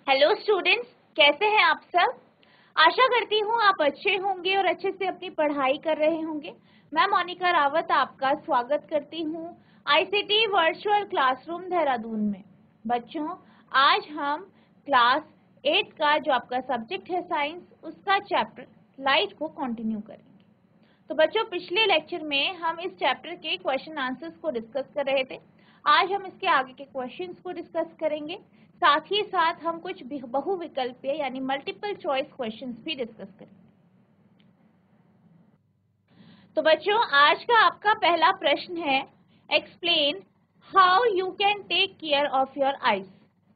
Hello students, कैसे हैं आप सब। आशा करती हूँ आप अच्छे होंगे और अच्छे से अपनी पढ़ाई कर रहे होंगे। मैं मोनिका रावत आपका स्वागत करती हूँ आईसीटी वर्चुअल क्लासरूम देहरादून में। बच्चों, आज हम क्लास 8 का जो आपका सब्जेक्ट है साइंस, उसका चैप्टर लाइट को कंटिन्यू करेंगे। तो बच्चों, पिछले लेक्चर में हम इस चैप्टर के क्वेश्चन आंसर्स को डिस्कस कर रहे थे। आज हम इसके आगे के क्वेश्चंस को डिस्कस करेंगे। साथ ही साथ हम कुछ बहुविकल्पीय यानी मल्टीपल चॉइस क्वेश्चंस भी डिस्कस करेंगे। तो बच्चों, आज का आपका पहला प्रश्न है, explain how you can take care of your eyes.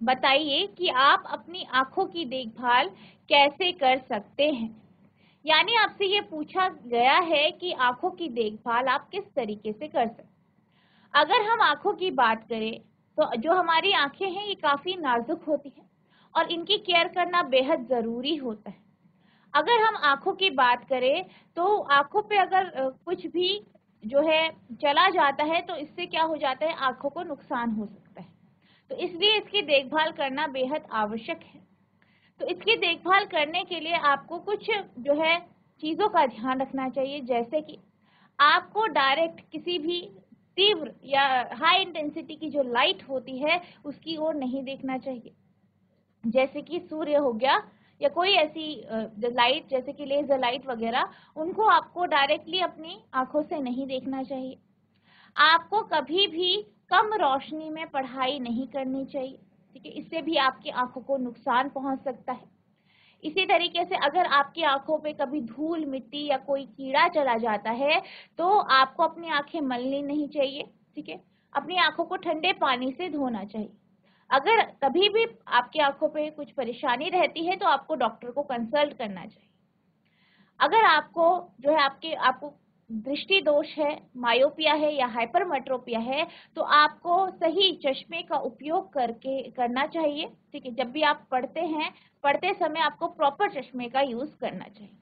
बताइए कि आप अपनी आंखों की देखभाल कैसे कर सकते हैं। यानी आपसे ये पूछा गया है कि आंखों की देखभाल आप किस तरीके से कर सकते हैं। अगर हम आंखों की बात करें तो जो हमारी आंखें हैं ये काफी नाजुक होती हैं और इनकी केयर करना बेहद जरूरी होता है। अगर हम आंखों की बात करें तो आंखों पे अगर कुछ भी जो है चला जाता है तो इससे क्या हो जाता है, आंखों को नुकसान हो सकता है। तो इसलिए इसकी देखभाल करना बेहद आवश्यक है। तो इसकी देखभाल करने के लिए आपको कुछ जो है चीजों का ध्यान रखना चाहिए, जैसे कि आपको डायरेक्ट किसी भी तीव्र या हाई इंटेंसिटी की जो लाइट होती है उसकी ओर नहीं देखना चाहिए, जैसे कि सूर्य हो गया या कोई ऐसी लाइट जैसे कि लेजर लाइट वगैरह, उनको आपको डायरेक्टली अपनी आंखों से नहीं देखना चाहिए। आपको कभी भी कम रोशनी में पढ़ाई नहीं करनी चाहिए, ठीक है, इससे भी आपकी आंखों को नुकसान पहुंच सकता है। इसी तरीके से अगर आपकी आंखों पे कभी धूल मिट्टी या कोई कीड़ा चला जाता है तो आपको अपनी आंखें मलनी नहीं चाहिए, ठीक है, अपनी आंखों को ठंडे पानी से धोना चाहिए। अगर कभी भी आपकी आंखों पे कुछ परेशानी रहती है तो आपको डॉक्टर को कंसल्ट करना चाहिए। अगर आपको जो है आपको दृष्टि दोष है, मायोपिया है या हाइपरमेट्रोपिया है, तो आपको सही चश्मे का उपयोग करना चाहिए, ठीक है। जब भी आप पढ़ते हैं, पढ़ते समय आपको प्रॉपर चश्मे का यूज करना चाहिए।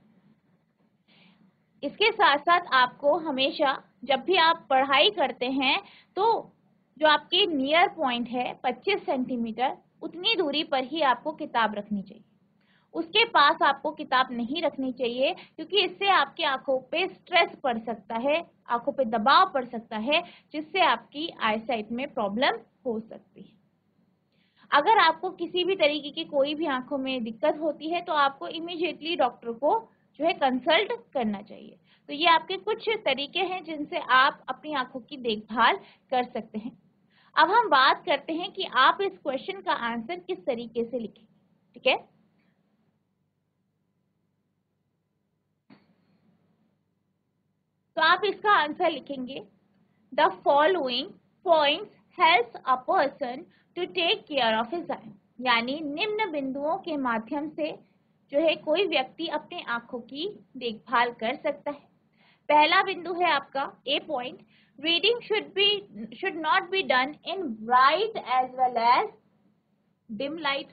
इसके साथ साथ आपको हमेशा जब भी आप पढ़ाई करते हैं तो जो आपके नियर पॉइंट है 25 सेंटीमीटर उतनी दूरी पर ही आपको किताब रखनी चाहिए। उसके पास आपको किताब नहीं रखनी चाहिए, क्योंकि इससे आपकी आंखों पे स्ट्रेस पड़ सकता है, आंखों पे दबाव पड़ सकता है, जिससे आपकी आईसाइट में प्रॉब्लम हो सकती है। अगर आपको किसी भी तरीके की कोई भी आंखों में दिक्कत होती है तो आपको इमीडिएटली डॉक्टर को जो है कंसल्ट करना चाहिए। तो ये आपके कुछ तरीके हैं जिनसे आप अपनी आंखों की देखभाल कर सकते हैं। अब हम बात करते हैं कि आप इस क्वेश्चन का आंसर किस तरीके से लिखें, ठीक है। तो आप इसका आंसर लिखेंगे, the following points helps a person to take care of his eye. यानी निम्न बिंदुओं के माध्यम से जो है कोई व्यक्ति अपने आंखों की देखभाल कर सकता है। पहला बिंदु है आपका A point, reading should not be done in bright as well as dim light.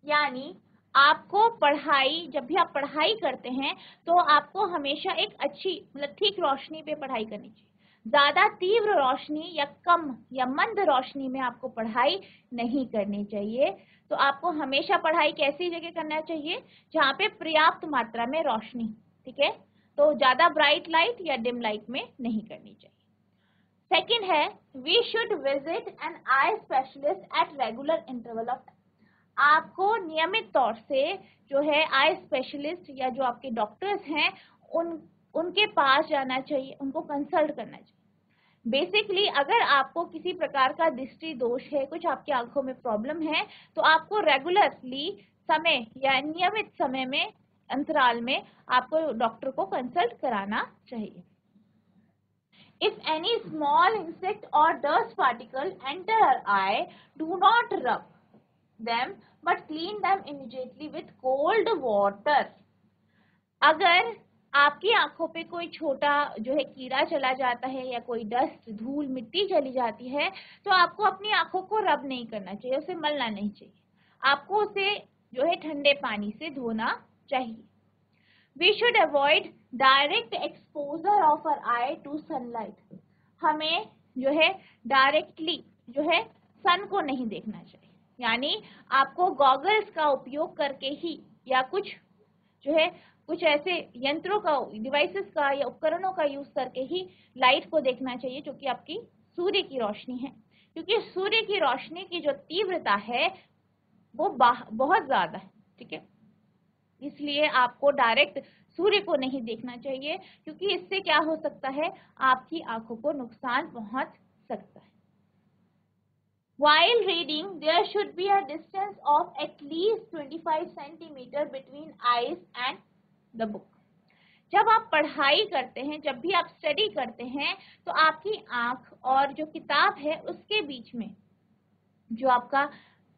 यानी आपको पढ़ाई, जब भी आप पढ़ाई करते हैं तो आपको हमेशा एक अच्छी मतलब ठीक रोशनी पे पढ़ाई करनी चाहिए। ज्यादा तीव्र रोशनी या कम या मंद रोशनी में आपको पढ़ाई नहीं करनी चाहिए। तो आपको हमेशा पढ़ाई कैसी जगह करना चाहिए, जहाँ पे पर्याप्त मात्रा में रोशनी, ठीक है। तो ज्यादा ब्राइट लाइट या डिम लाइट में नहीं करनी चाहिए। सेकेंड है, we should visit an eye specialist at regular interval of time. आपको नियमित तौर से जो है आई स्पेशलिस्ट या जो आपके डॉक्टर्स हैं उनके पास जाना चाहिए, उनको कंसल्ट करना चाहिए। बेसिकली अगर आपको किसी प्रकार का दृष्टि दोष है, कुछ आपकी आंखों में प्रॉब्लम है, तो आपको रेगुलरली समय या नियमित समय में अंतराल में आपको डॉक्टर को कंसल्ट कराना चाहिए। If any small insect or dust particle enter our eye, do not rub them but clean them immediately with cold water. अगर आपकी आंखों पे कोई छोटा जो है कीड़ा चला जाता है या कोई डस्ट धूल मिट्टी चली जाती है तो आपको अपनी आंखों को रब नहीं करना चाहिए, उसे मलना नहीं चाहिए, आपको उसे जो है ठंडे पानी से धोना चाहिए। We should avoid direct exposure of our eye to sunlight. हमें जो है डायरेक्टली जो है सन को नहीं देखना चाहिए, यानी आपको गॉगल्स का उपयोग करके ही या कुछ जो है कुछ ऐसे यंत्रों का, डिवाइसेस का या उपकरणों का यूज करके ही लाइट को देखना चाहिए जो कि आपकी सूर्य की रोशनी है, क्योंकि सूर्य की रोशनी की जो तीव्रता है वो बहुत ज्यादा है। ठीक है, इसलिए आपको डायरेक्ट सूर्य को नहीं देखना चाहिए, क्योंकि इससे क्या हो सकता है, आपकी आंखों को नुकसान पहुंच सकता है। While reading, there should be a distance of at least 25 centimeter between eyes and the book. जब आप पढ़ाई करते हैं, जब भी आप स्टडी करते हैं, तो आपकी आंख और जो किताब है उसके बीच में जो आपका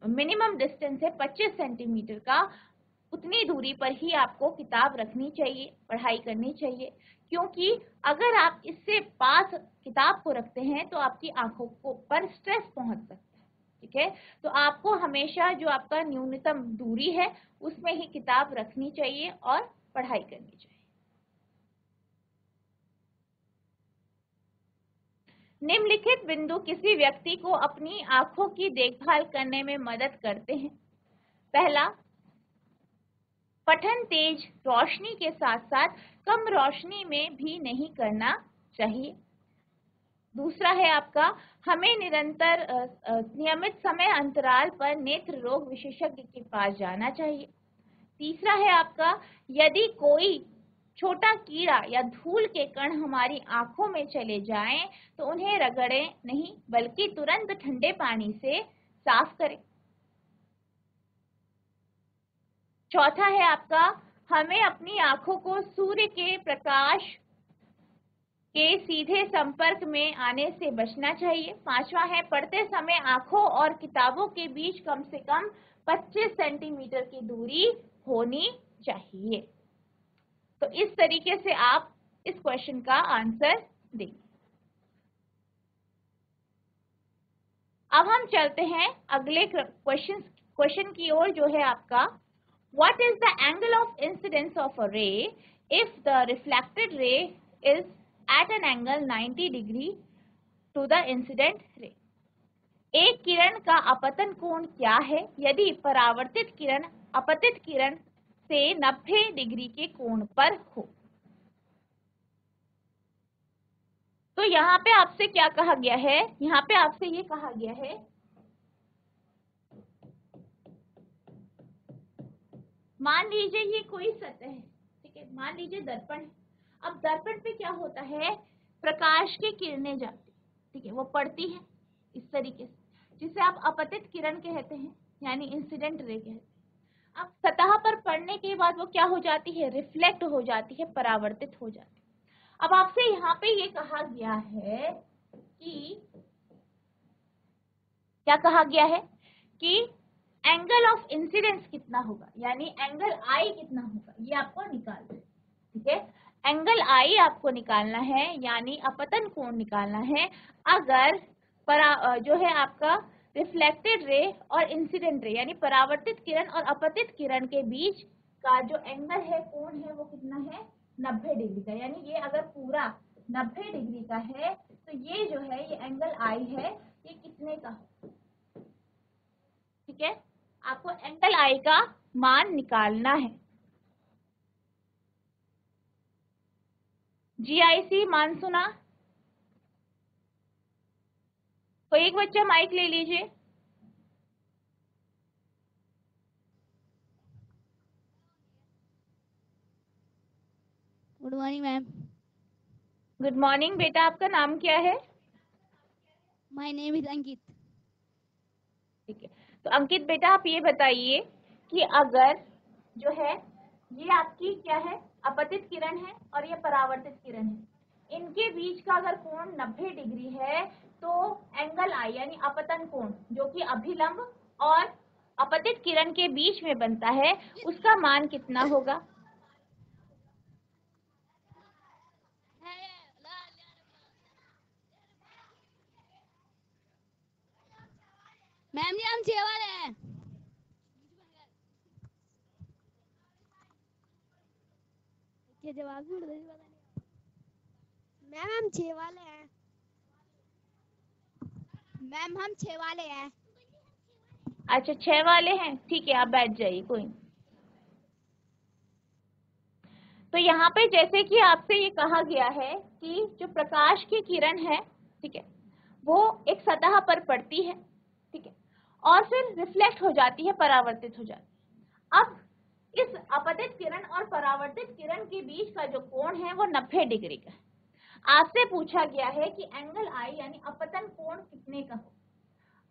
मिनिमम डिस्टेंस है 25 सेंटीमीटर का, उतनी दूरी पर ही आपको किताब रखनी चाहिए, पढ़ाई करनी चाहिए, क्योंकि अगर आप इससे पास किताब को रखते हैं तो आपकी आंखों को पर स्ट्रेस पहुंच सकता है। ठीक है, तो आपको हमेशा जो आपका न्यूनतम दूरी है उसमें ही किताब रखनी चाहिए और पढ़ाई करनी चाहिए। निम्नलिखित बिंदु किसी व्यक्ति को अपनी आंखों की देखभाल करने में मदद करते हैं। पहला, पठन तेज रोशनी के साथ साथ कम रोशनी में भी नहीं करना चाहिए। दूसरा है आपका, हमें निरंतर नियमित समय अंतराल पर नेत्र रोग विशेषज्ञ के पास जाना चाहिए। तीसरा है आपका, यदि कोई छोटा कीड़ा या धूल के कण हमारी आंखों में चले जाएं तो उन्हें रगड़ें नहीं, बल्कि तुरंत ठंडे पानी से साफ करें। चौथा है आपका, हमें अपनी आंखों को सूर्य के प्रकाश के सीधे संपर्क में आने से बचना चाहिए। पांचवा है, पढ़ते समय आंखों और किताबों के बीच कम से कम 25 सेंटीमीटर की दूरी होनी चाहिए। तो इस तरीके से आप इस क्वेश्चन का आंसर देंगे। अब हम चलते हैं अगले क्वेश्चन की ओर, जो है आपका, what is the angle of incidence of a ray if the reflected ray is at an angle 90 degree to the incident ray. एक किरण का अपतन कोण क्या है यदि परावर्तित किरण अपतित किरण से 90 डिग्री के कोण पर हो। तो यहाँ पे आपसे क्या कहा गया है, यहाँ पे आपसे ये कहा गया है, मान लीजिए ये कोई सतह है, ठीक है, मान लीजिए दर्पण है। अब दर्पण पे क्या होता है, प्रकाश की किरणें जाती, ठीक है, वो पड़ती है इस तरीके से, जिसे आप अपतित किरण कहते हैं, यानी इंसिडेंट रे कहते हैं। अब सतह पर पड़ने के बाद वो क्या हो जाती है, रिफ्लेक्ट हो जाती है, परावर्तित हो जाती है। अब आपसे यहाँ पे ये कहा गया है कि क्या कहा गया है कि एंगल ऑफ इंसिडेंस कितना होगा, यानी एंगल आई कितना होगा, ये आपको निकालना है। ठीक है, एंगल आई आपको निकालना है, यानी अपतन कोण निकालना है, अगर जो है आपका रिफ्लेक्टेड रे और इंसिडेंट रे, यानी परावर्तित किरण और अपतित किरण के बीच का जो एंगल है, कोण है, वो कितना है, 90 डिग्री का। यानी ये अगर पूरा 90 डिग्री का है तो ये जो है, ये एंगल आई है, ये कितने का हो। ठीक है, आपको एंगल आई का मान निकालना है। GIC मान सुना? तो एक बच्चा माइक ले लीजिए। Good morning ma'am. Good morning बेटा, आपका नाम क्या है? माय नेम इज अंकित। ठीक है, तो अंकित बेटा आप ये बताइए कि अगर जो है ये आपकी क्या है, अपतित किरण है और ये परावर्तित किरण है, इनके बीच का अगर कोण 90 डिग्री है तो एंगल आई यानी अपतन कोण जो कि अभिलंब और अपतित किरण के बीच में बनता है, उसका मान कितना होगा? मैम जी हम 6 वाले हैं। क्या जवाब भी पता नहीं। मैम हम 6 वाले हैं। मैम हम 6 वाले हैं। अच्छा 6 वाले हैं, ठीक है आप बैठ जाइए, कोई नहीं। तो यहाँ पे जैसे कि आपसे ये कहा गया है कि जो प्रकाश की किरण है, ठीक है, वो एक सतह पर पड़ती है, ठीक है, और फिर रिफ्लेक्ट हो जाती है, परावर्तित हो जाती है। अब इस अपतित किरण और परावर्तित किरण के बीच का जो कोण है वो 90 डिग्री का है। आपसे पूछा गया है कि एंगल आई यानी अपतन कोण कितने का हो।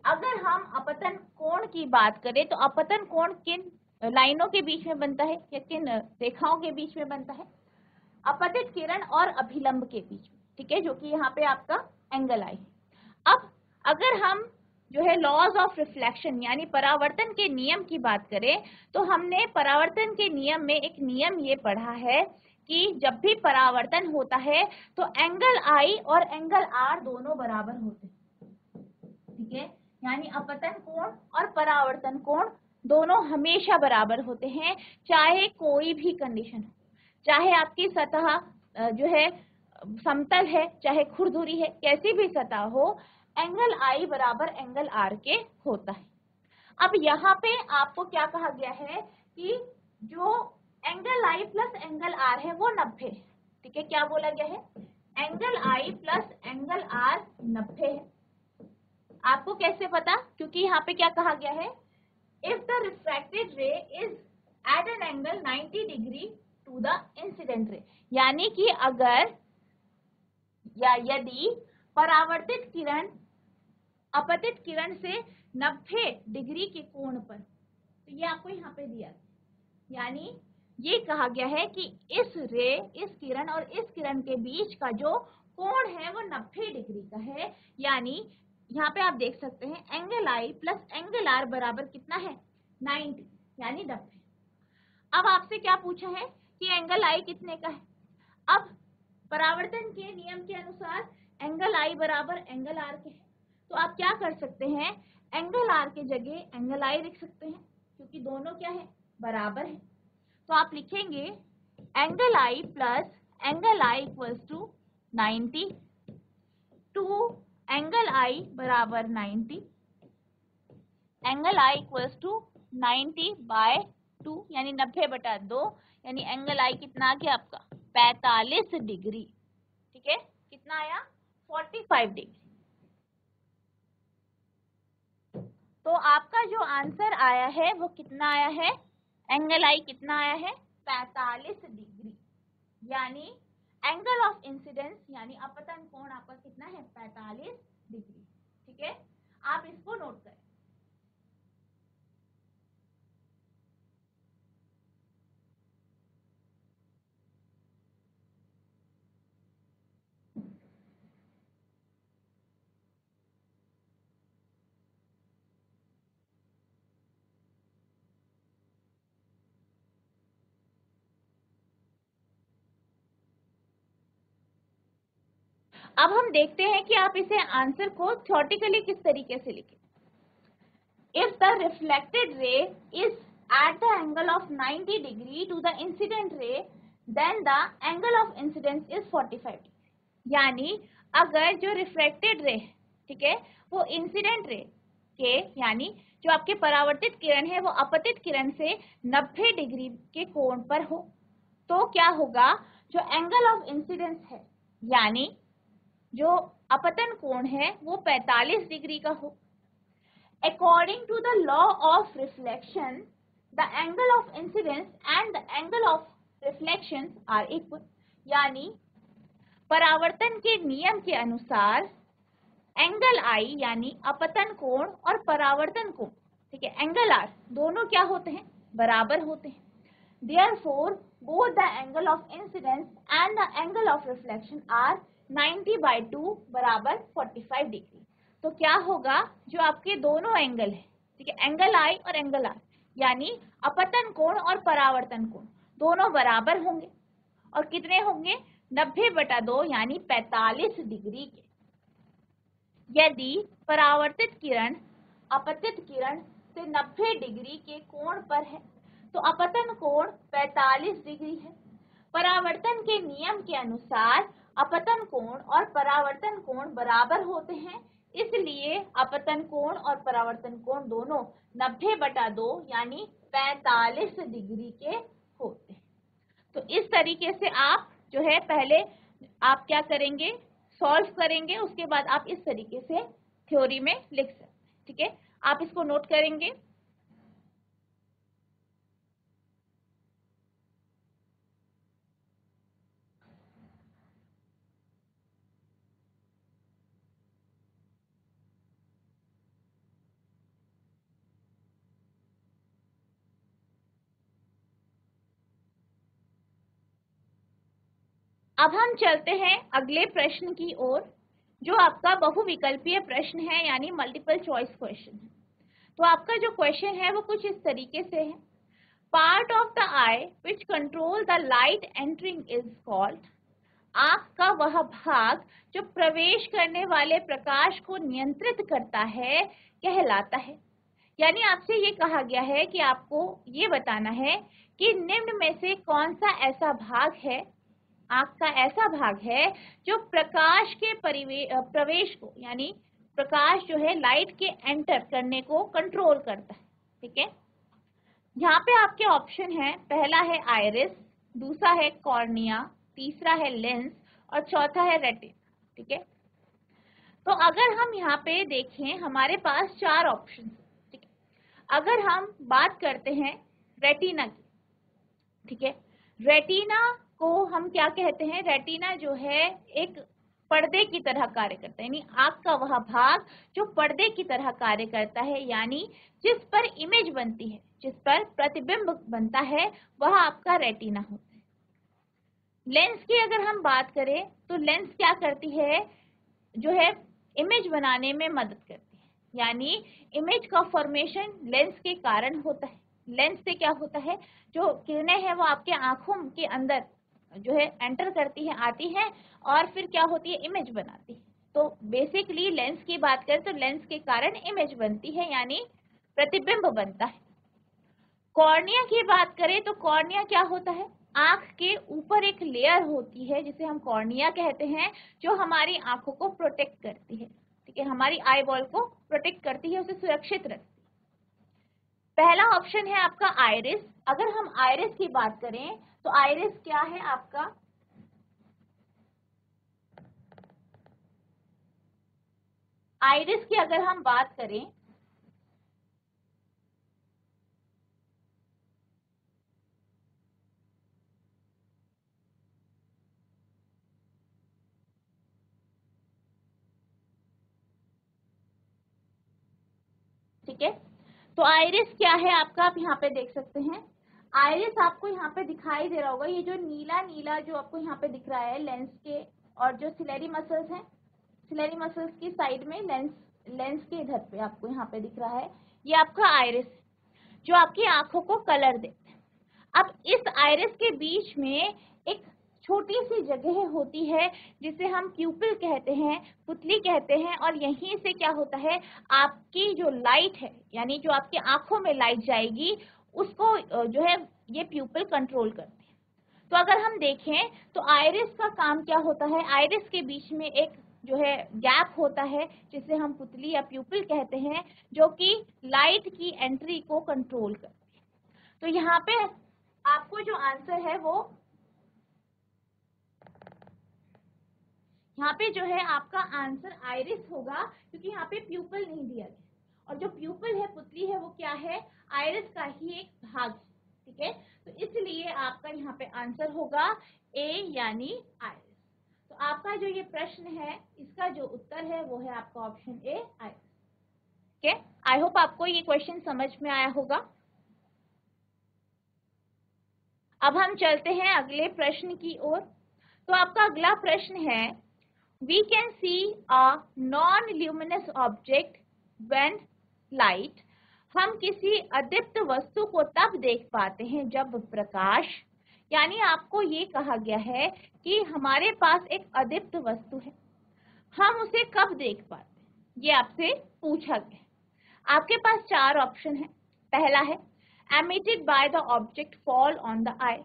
अगर हम अपतन कोण की बात करें तो अपतन कोण किन लाइनों के बीच में बनता है या किन रेखाओं के बीच में बनता है? अपतित किरण और अभिलंब के बीच में, ठीक है, जो कि यहाँ पे आपका एंगल आई है। अब अगर हम जो है लॉज ऑफ रिफ्लेक्शन यानी परावर्तन के नियम की बात करें तो हमने परावर्तन के नियम में एक नियम ये पढ़ा है कि जब भी परावर्तन होता है तो एंगल आई और एंगल आर दोनों बराबर होते हैं, ठीक है, यानी अपतन कोण और परावर्तन कोण दोनों हमेशा बराबर होते हैं, चाहे कोई भी कंडीशन हो, चाहे आपकी सतह जो है समतल है, चाहे खुरदुरी है, कैसी भी सतह हो, एंगल आई बराबर एंगल आर के होता है। अब यहाँ पे आपको क्या कहा गया है कि जो angle I plus angle R है वो 90 है, ठीक है, क्या बोला गया है? Angle I plus angle R 90 है। आपको कैसे पता? क्योंकि यहाँ पे क्या कहा गया है, if the refracted ray is at an angle 90 degree to the incident ray, यानी कि अगर या यदि परावर्तित किरण अपतित किरण से 90 डिग्री के कोण पर, तो ये आपको यहाँ पे दिया, यानी ये कहा गया है कि इस किरण और इस किरण के बीच का जो कोण है वो 90 डिग्री का है, यानी यहाँ पे आप देख सकते हैं angle I plus angle R बराबर कितना है? 90 यानी 90। अब आपसे क्या पूछा है कि एंगल आई कितने का है? अब परावर्तन के नियम के अनुसार एंगल आई बराबर एंगल आर के है, तो आप क्या कर सकते हैं, एंगल आर के जगह एंगल आई लिख सकते हैं, क्योंकि दोनों क्या है? बराबर है। तो आप लिखेंगे angle I plus angle I equals to 90 two angle I बराबर 90, angle I equals to 90 by 2 यानी 90/2, यानी एंगल आई कितना आ गया आपका? 45 डिग्री, ठीक है, कितना आया? 45 डिग्री। तो आपका जो आंसर आया है वो कितना आया है? एंगल आई कितना आया है? 45 डिग्री, यानी एंगल ऑफ इंसिडेंस यानी अपतन कोण आपका कितना है? 45 डिग्री, ठीक है, आप इसको नोट करें। अब हम देखते हैं कि आप इसे आंसर को थ्योरेटिकली किस तरीके से लिखें। If the reflected ray is at the angle of 90 degree to the incident ray, then the angle of incidence is 45 degree। यानी अगर जो रिफ्लेक्टेड रे, ठीक है, वो इंसिडेंट रे के यानी जो आपके परावर्तित किरण है वो अपतित किरण से 90 डिग्री के कोण पर हो, तो क्या होगा? जो एंगल ऑफ इंसिडेंस है यानी जो अपतन कोण है वो 45 डिग्री का हो। According to the law of reflection, the angle of incidence and the angle of reflection are equal। यानी परावर्तन के नियम के अनुसार एंगल आई यानी अपतन कोण और परावर्तन कोण, ठीक है, एंगल आर दोनों क्या होते हैं? बराबर होते हैं। Therefore, both the angle of incidence and the angle of reflection are 90/2 बराबर 45 डिग्री। तो क्या होगा? जो आपके दोनों एंगल है, ठीक है, एंगल आई और एंगल आर, यानी अपतन कोण और परावर्तन कोण दोनों बराबर होंगे, और कितने होंगे? 90/2 यानी 45 डिग्री के। यदि परावर्तित किरण अपतित किरण से 90 डिग्री के कोण पर है तो अपतन कोण 45 डिग्री है। परावर्तन के नियम के अनुसार अपतन कोण और परावर्तन कोण बराबर होते हैं, इसलिए अपतन कोण और परावर्तन कोण दोनों 90/2 यानी 45 डिग्री के होते हैं। तो इस तरीके से आप जो है पहले आप क्या करेंगे, सॉल्व करेंगे, उसके बाद आप इस तरीके से थ्योरी में लिख सकते हैं। ठीक है, आप इसको नोट करेंगे। अब हम चलते हैं अगले प्रश्न की ओर, जो आपका बहुविकल्पीय प्रश्न है यानी मल्टीपल चॉइस क्वेश्चन है। तो आपका जो क्वेश्चन है वो कुछ इस तरीके से है, part of the I which control the light entering is called, आंख का वह भाग जो प्रवेश करने वाले प्रकाश को नियंत्रित करता है कहलाता है। यानी आपसे ये कहा गया है कि आपको ये बताना है कि निम्न में से कौन सा ऐसा भाग है, आंख का ऐसा भाग है जो प्रकाश के प्रवेश को यानी प्रकाश जो है लाइट के एंटर करने को कंट्रोल करता है। ठीक है, यहाँ पे आपके ऑप्शन है, पहला है आइरिस, दूसरा है कॉर्निया, तीसरा है लेंस और चौथा है रेटिना। ठीक है, तो अगर हम यहाँ पे देखें हमारे पास 4 ऑप्शन। ठीक है, अगर हम बात करते हैं रेटिना की, ठीक है, रेटिना को हम क्या कहते हैं, रेटिना जो है एक पर्दे की तरह कार्य करता है, यानी आंख का वह भाग जो पर्दे की तरह कार्य करता है, यानी जिस पर इमेज बनती है, जिस पर प्रतिबिंब बनता है, वह आपका रेटिना होता है। लेंस की अगर हम बात करें तो लेंस क्या करती है, जो है इमेज बनाने में मदद करती है, यानी इमेज का फॉर्मेशन लेंस के कारण होता है। लेंस से क्या होता है, जो किरणें हैं वो आपके आंखों के अंदर जो है एंटर करती है, आती है और फिर क्या होती है, इमेज बनाती है। तो बेसिकली लेंस की बात करें तो लेंस के कारण इमेज बनती है, यानी प्रतिबिंब बनता है। कॉर्निया की बात करें तो कॉर्निया क्या होता है, आंख के ऊपर एक लेयर होती है जिसे हम कॉर्निया कहते हैं, जो हमारी आंखों को प्रोटेक्ट करती है। ठीक है, हमारी आई बॉल को प्रोटेक्ट करती है, उसे सुरक्षित रखती है। पहला ऑप्शन है आपका आइरिस। अगर हम आइरिस की बात करें तो आइरिस क्या है आपका, आइरिस की अगर हम बात करें ठीक है, तो आइरिस क्या है आपका, आप यहाँ पे देख सकते हैं। आइरिस आपको यहाँ पे दिखाई दे रहा होगा, ये जो नीला नीला जो आपको यहाँ पे दिख रहा है लेंस के, और जो सिलेरी मसल्स हैं, सिलेरी मसल्स की साइड में लेंस के इधर पे आपको यहाँ पे दिख रहा है, ये आपका आइरिस जो आपकी आंखों को कलर देता है। अब इस आइरिस के बीच में एक छोटी सी जगह होती है जिसे हम प्यूपिल कहते हैं, पुतली कहते हैं, और यहीं से क्या होता है, आपकी जो लाइट है यानी जो आपकी आंखों में लाइट जाएगी उसको जो है ये प्यूपिल कंट्रोल करते हैं। तो अगर हम देखें तो आइरिस का काम क्या होता है, आइरिस के बीच में एक जो है गैप होता है जिसे हम पुतली या प्यूपिल कहते हैं, जो कि लाइट की एंट्री को कंट्रोल करती है। तो यहाँ पे आपको जो आंसर है वो यहाँ पे जो है आपका आंसर आइरिस होगा, क्योंकि यहाँ पे प्यूपिल नहीं दिया गया, और जो प्यूपिल है, पुतली है, वो क्या है, आइरिस का ही एक भाग है। ठीक है, तो इसलिए आपका यहाँ पे आंसर होगा ए यानी आइरिस। तो आपका जो ये प्रश्न है इसका जो उत्तर है वो है आपका ऑप्शन ए आइरिस। ठीक है, आई होप आपको ये क्वेश्चन समझ में आया होगा। अब हम चलते हैं अगले प्रश्न की ओर। तो आपका अगला प्रश्न है, we can see a non-luminous object when light, हम किसी अदीप्त वस्तु को तब देख पाते हैं जब प्रकाश, यानी आपको ये कहा गया है कि हमारे पास एक अदीप्त वस्तु है, हम उसे कब देख पाते हैं, ये आपसे पूछा गया है। आपके पास 4 ऑप्शन है। पहला है emitted by the object fall on the eye,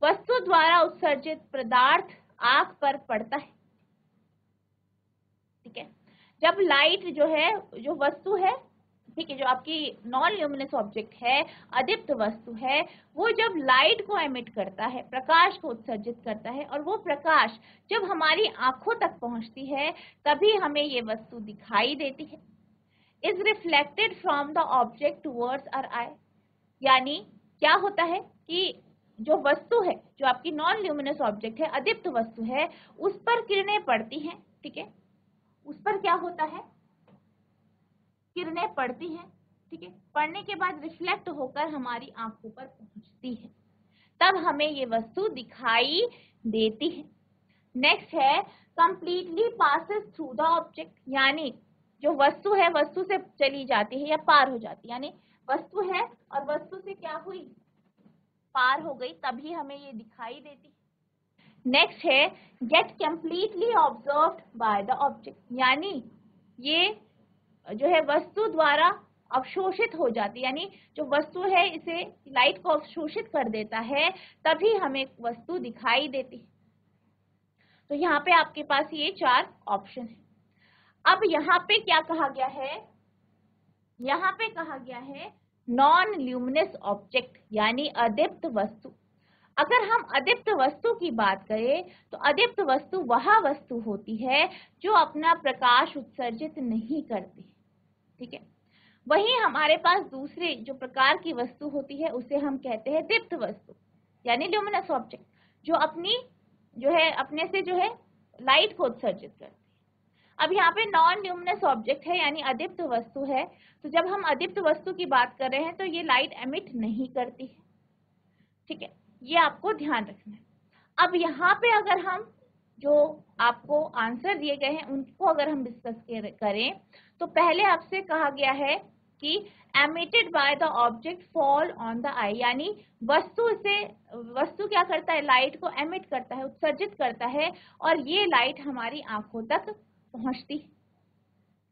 वस्तु द्वारा उत्सर्जित पदार्थ आंख पर पड़ता है। ठीक है, जब लाइट जो है, जो वस्तु है, ठीक है, जो आपकी नॉन ल्यूमिनस ऑब्जेक्ट है, अदीप्त वस्तु है, वो जब लाइट को एमिट करता है, प्रकाश को उत्सर्जित करता है, और वो प्रकाश जब हमारी आंखों तक पहुंचती है तभी हमें ये वस्तु दिखाई देती है। Is reflected from the object towards our eye, यानी क्या होता है कि जो वस्तु है, जो आपकी नॉन ल्यूमिनस ऑब्जेक्ट है, अदीप्त वस्तु है, उस पर किरणें पड़ती हैं, ठीक है, उस पर क्या होता है, किरणें पड़ती हैं, ठीक है, पड़ने के बाद रिफ्लेक्ट होकर हमारी आंखों पर पहुंचती है, तब हमें ये वस्तु दिखाई देती है। नेक्स्ट है completely passes through the object, यानी जो वस्तु है वस्तु से चली जाती है या पार हो जाती है, यानी वस्तु है और वस्तु से क्या हुई, पार हो गई, तभी हमें ये दिखाई देती है। नेक्स्ट है get completely observed by the object, यानी ये जो है वस्तु द्वारा अवशोषित हो जाती है, यानी जो वस्तु है इसे लाइट को अवशोषित कर देता है, तभी हमें वस्तु दिखाई देती है। तो यहाँ पे आपके पास ये 4 ऑप्शन है। अब यहाँ पे क्या कहा गया है, यहाँ पे कहा गया है नॉन ल्यूमिनस ऑब्जेक्ट, यानी अदीप्त वस्तु। अगर हम अदीप्त वस्तु की बात करें तो अदीप्त वस्तु वह वस्तु होती है जो अपना प्रकाश उत्सर्जित नहीं करती, ठीक है। वहीं हमारे पास दूसरे जो प्रकार की वस्तु होती है उसे हम कहते हैं दीप्त वस्तु, यानी ल्यूमिनस ऑब्जेक्ट, जो अपनी जो है अपने से जो है लाइट को उत्सर्जित करती है। अब यहाँ पे नॉन ल्यूमिनस ऑब्जेक्ट है, यानी अदीप्त वस्तु है, तो जब हम अदीप्त वस्तु की बात कर रहे हैं तो ये लाइट एमिट नहीं करती है, ठीक है, ये आपको ध्यान रखना है। अब यहाँ पे अगर हम जो आपको आंसर दिए गए हैं उनको अगर हम डिस्कस करें तो पहले आपसे कहा गया है कि emitted by the object fall on the eye, यानी वस्तु क्या करता है, लाइट को एमिट करता है, उत्सर्जित करता है, और ये लाइट हमारी आंखों तक पहुंचती है,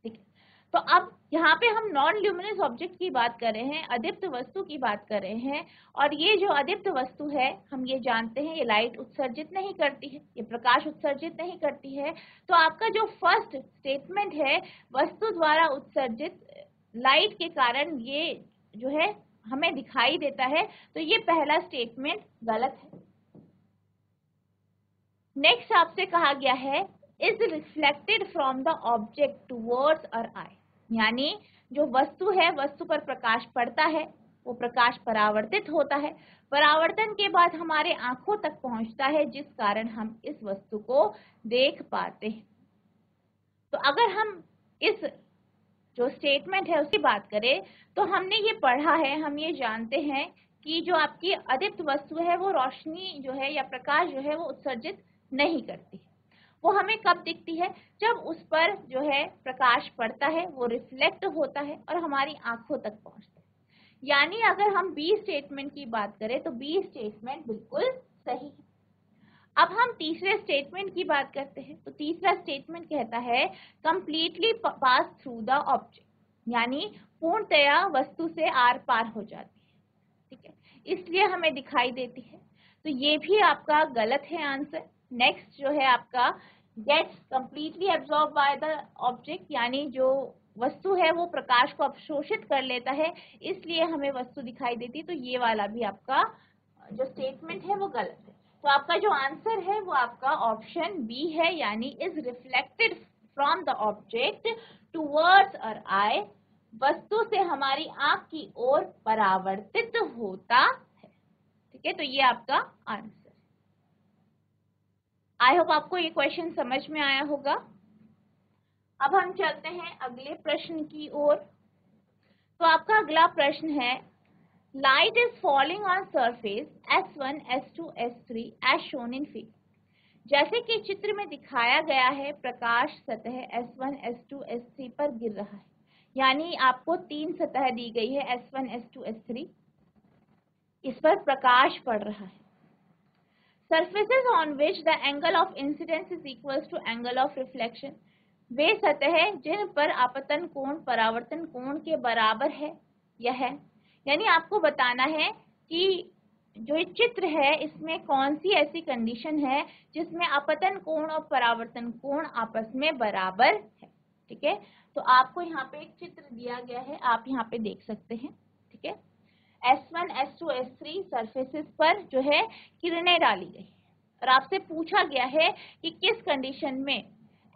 ठीक है। तो अब यहाँ पे हम नॉन ल्यूमिनस ऑब्जेक्ट की बात कर रहे हैं, अदीप्त वस्तु की बात कर रहे हैं, और ये जो अदीप्त वस्तु है हम ये जानते हैं ये लाइट उत्सर्जित नहीं करती है, ये प्रकाश उत्सर्जित नहीं करती है। तो आपका जो फर्स्ट स्टेटमेंट है, वस्तु द्वारा उत्सर्जित लाइट के कारण ये जो है हमें दिखाई देता है, तो ये पहला स्टेटमेंट गलत है। नेक्स्ट आपसे कहा गया है is reflected from the object towards our eye, यानी जो वस्तु है वस्तु पर प्रकाश पड़ता है, वो प्रकाश परावर्तित होता है, परावर्तन के बाद हमारे आंखों तक पहुंचता है, जिस कारण हम इस वस्तु को देख पाते हैं। तो अगर हम इस जो स्टेटमेंट है उसकी बात करें तो हमने ये पढ़ा है, हम ये जानते हैं कि जो आपकी अदीप्त वस्तु है वो रोशनी जो है या प्रकाश जो है वो उत्सर्जित नहीं करती है। वो हमें कब दिखती है, जब उस पर जो है प्रकाश पड़ता है, वो रिफ्लेक्ट होता है और हमारी आंखों तक पहुंचता है। यानी अगर हम बी स्टेटमेंट की बात करें तो बी स्टेटमेंट बिल्कुल सही है। अब हम तीसरे स्टेटमेंट की बात करते हैं, तो तीसरा स्टेटमेंट कहता है completely pass through the object, यानी पूर्णतया वस्तु से आर पार हो जाती है, ठीक है, इसलिए हमें दिखाई देती है। तो ये भी आपका गलत है आंसर। नेक्स्ट जो है आपका gets completely absorb by the object, यानी जो वस्तु है वो प्रकाश को अवशोषित कर लेता है, इसलिए हमें वस्तु दिखाई देती है। तो ये वाला भी आपका जो स्टेटमेंट है वो गलत है। तो आपका जो आंसर है वो आपका ऑप्शन बी है, यानी is reflected from the object towards our eye, वस्तु से हमारी आंख की ओर परावर्तित होता है, ठीक है। तो ये आपका आंसर। आई होप आपको ये क्वेश्चन समझ में आया होगा। अब हम चलते हैं अगले प्रश्न की ओर। तो आपका अगला प्रश्न है light is falling on surface S1, S2, S3 as shown in figure. जैसे कि चित्र में दिखाया गया है प्रकाश सतह S1, S2, S3 पर गिर रहा है, यानी आपको 3 सतह दी गई है S1, S2, S3, इस पर प्रकाश पड़ रहा है। Surfaces on which the angle of incidence is equals to angle of reflection, वे सतह जिन पर आपतन कोण परावर्तन कोण के बराबर है यह है। यानी आपको बताना है कि जो ये चित्र है इसमें कौन सी ऐसी कंडीशन है जिसमें आपतन कोण और परावर्तन कोण आपस में बराबर है। ठीक है। तो आपको यहाँ पे एक चित्र दिया गया है, आप यहाँ पे देख सकते हैं। ठीक है, S1, S2, S3 सरफेसेस पर जो है किरणें डाली गई और आपसे पूछा गया है कि किस कंडीशन में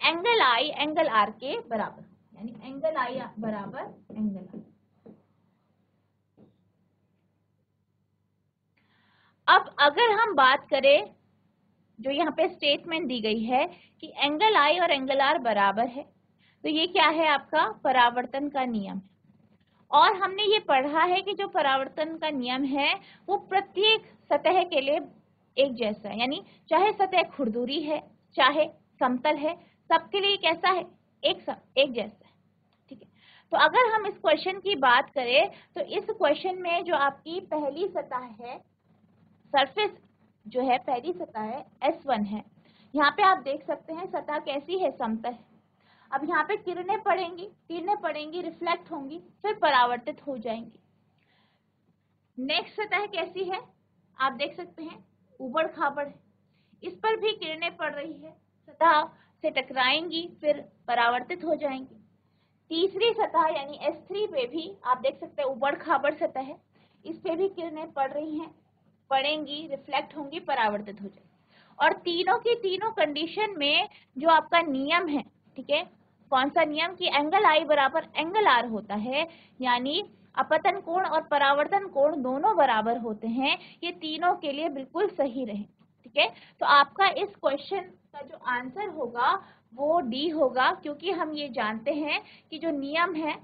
एंगल आई एंगल आर के बराबर, यानी एंगल आई बराबर एंगल आर। अब अगर हम बात करें, जो यहाँ पे स्टेटमेंट दी गई है कि एंगल आई और एंगल आर बराबर है, तो ये क्या है, आपका परावर्तन का नियम है। और हमने ये पढ़ा है कि जो परावर्तन का नियम है वो प्रत्येक सतह के लिए एक जैसा है, यानी चाहे सतह खुरदुरी है चाहे समतल है, सबके लिए कैसा है, एक जैसा है। ठीक है, तो अगर हम इस क्वेश्चन की बात करें तो इस क्वेश्चन में जो आपकी पहली सतह है, सरफेस जो है पहली सतह है S1 है, यहाँ पे आप देख सकते हैं सतह कैसी है, समतल है। अब यहाँ पे किरणें पड़ेंगी, रिफ्लेक्ट होंगी, फिर परावर्तित हो जाएंगी। नेक्स्ट सतह कैसी है, आप देख सकते हैं उबड़ खाबड़ है, इस पर भी किरणें पड़ रही है, सतह से टकराएंगी फिर परावर्तित हो जाएंगी। तीसरी सतह यानी S3 पे भी आप देख सकते हैं उबड़ खाबड़ सतह है, इस पे भी किरणें पड़ रही हैं, पड़ेंगी, रिफ्लेक्ट होंगी, परावर्तित हो जाएंगी। और तीनों की तीनों कंडीशन में जो आपका नियम है, ठीक है, कौन सा नियम, कि एंगल आई बराबर एंगल आर होता है, यानी अपतन कोण और परावर्तन कोण दोनों बराबर होते हैं, ये तीनों के लिए बिल्कुल सही रहे। ठीक है, तो आपका इस क्वेश्चन का जो आंसर होगा वो डी होगा, क्योंकि हम ये जानते हैं कि जो नियम है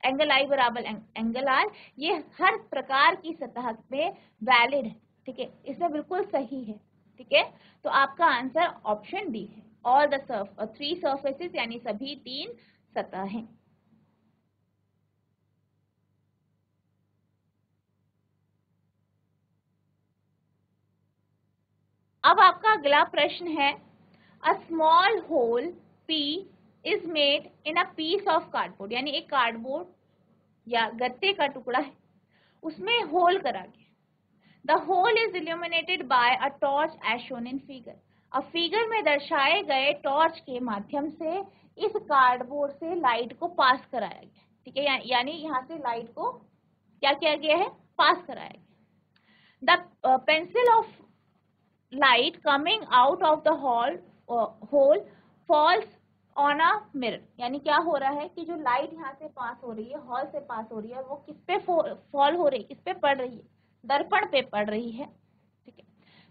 एंगल आई बराबर एंगल आर, ये हर प्रकार की सतह पे वैलिड है। ठीक है, इसमें बिल्कुल सही है। ठीक है, तो आपका आंसर ऑप्शन डी है, ऑल द 3 सर्फेसेस, यानी सभी 3 सतह हैं। अब आपका अगला प्रश्न है, a small hole P is made in a piece of cardboard, यानी एक कार्डबोर्ड या गत्ते का टुकड़ा है, उसमें होल करा गया। The hole is illuminated by a torch as shown in figure. अब फिगर में दर्शाए गए टॉर्च के माध्यम से इस कार्डबोर्ड से लाइट को पास कराया गया। ठीक है, यानी यहाँ से लाइट को क्या किया गया है, पास कराया गया। The pencil of light coming out of the hole falls on a mirror, यानी क्या हो रहा है कि जो लाइट यहाँ से पास हो रही है, हॉल से पास हो रही है, वो किस पे फॉल हो रही है, किस पे पड़ रही है, दर्पण पे पड़ रही है। ठीक है,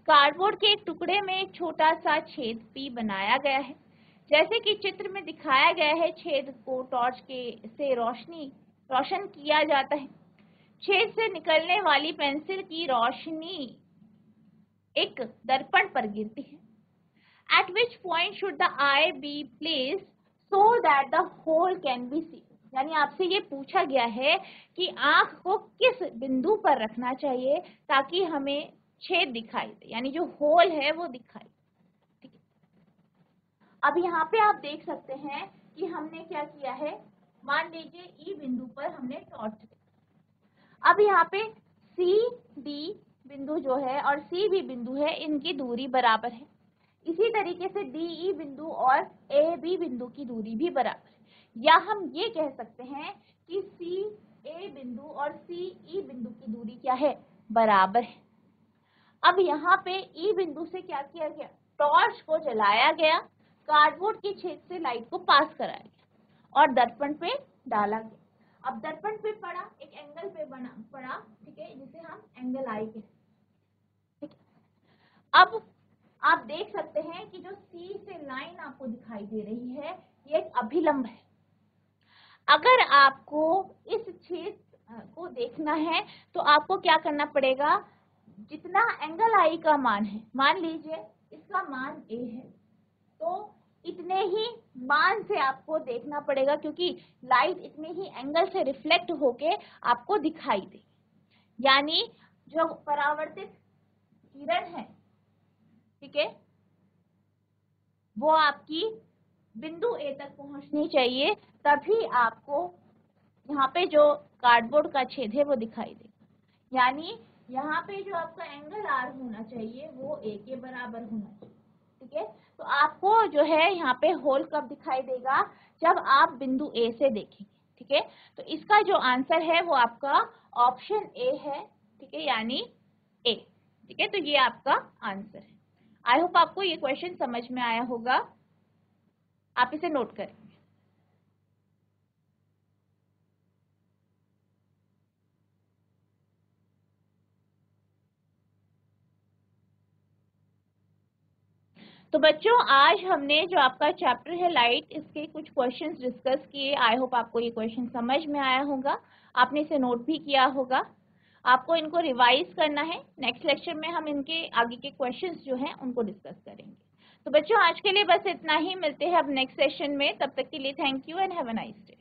कार्डबोर्ड के एक टुकड़े में एक छोटा सा छेद P बनाया गया है, जैसे कि चित्र में दिखाया गया है। छेद को टॉर्च से रोशन किया जाता है। छेद से निकलने वाली पेंसिल की रोशनी एक दर्पण पर गिरती है। At which point should the eye be placed so that the hole can be seen? यानी आपसे ये पूछा गया है कि आंख को किस बिंदु पर रखना चाहिए ताकि हमें छेद दिखाई दे, यानी जो होल है वो दिखाई। ठीक है, अब यहाँ पे आप देख सकते हैं कि हमने क्या किया है, मान लीजिए ई बिंदु पर हमने टॉर्च दिया। अब यहाँ पे सी डी बिंदु जो है और सी बी बिंदु है, इनकी दूरी बराबर है। इसी तरीके से डी ई बिंदु और ए बी बिंदु की दूरी भी बराबर है, या हम ये कह सकते हैं कि सी ए बिंदु और सी ई बिंदु की दूरी क्या है, बराबर है। अब यहाँ पे ई बिंदु से क्या किया गया, टॉर्च को जलाया गया, कार्डबोर्ड के छेद से लाइट को पास कराया गया और दर्पण पे डाला गया। अब दर्पण पे पड़ा, एक एंगल पे पड़ा, ठीक है, जिसे हम एंगल आई कहते हैं। ठीक है, अब आप देख सकते हैं कि जो C से लाइन आपको दिखाई दे रही है, ये एक अभिलंब है। अगर आपको इस छेद को देखना है तो आपको क्या करना पड़ेगा, जितना एंगल आई का मान है, मान लीजिए इसका मान A है, तो इतने ही मान से आपको देखना पड़ेगा, क्योंकि लाइट इतने ही एंगल से रिफ्लेक्ट होके आपको दिखाई दे। यानी जो परावर्तित किरण है, ठीक है, वो आपकी बिंदु ए तक पहुंचनी चाहिए, तभी आपको यहाँ पे जो कार्डबोर्ड का छेद है वो दिखाई देगा। यानी यहाँ पे जो आपका एंगल आर होना चाहिए वो ए के बराबर होना चाहिए। ठीक है, तो आपको जो है यहाँ पे होल कब दिखाई देगा, जब आप बिंदु ए से देखेंगे, ठीक है। तो इसका जो आंसर है वो आपका ऑप्शन ए है, ठीक है, यानी ए, ठीक है। तो ये आपका आंसर है। आई होप आपको ये क्वेश्चन समझ में आया होगा, आप इसे नोट करें। तो बच्चों आज हमने जो आपका चैप्टर है लाइट, इसके कुछ क्वेश्चंस डिस्कस किए। आई होप आपको ये क्वेश्चन समझ में आया होगा, आपने इसे नोट भी किया होगा। आपको इनको रिवाइज करना है। नेक्स्ट लेक्चर में हम इनके आगे के क्वेश्चंस जो हैं उनको डिस्कस करेंगे। तो बच्चों आज के लिए बस इतना ही, मिलते हैं अब नेक्स्ट सेशन में। तब तक के लिए thank you and have a nice day.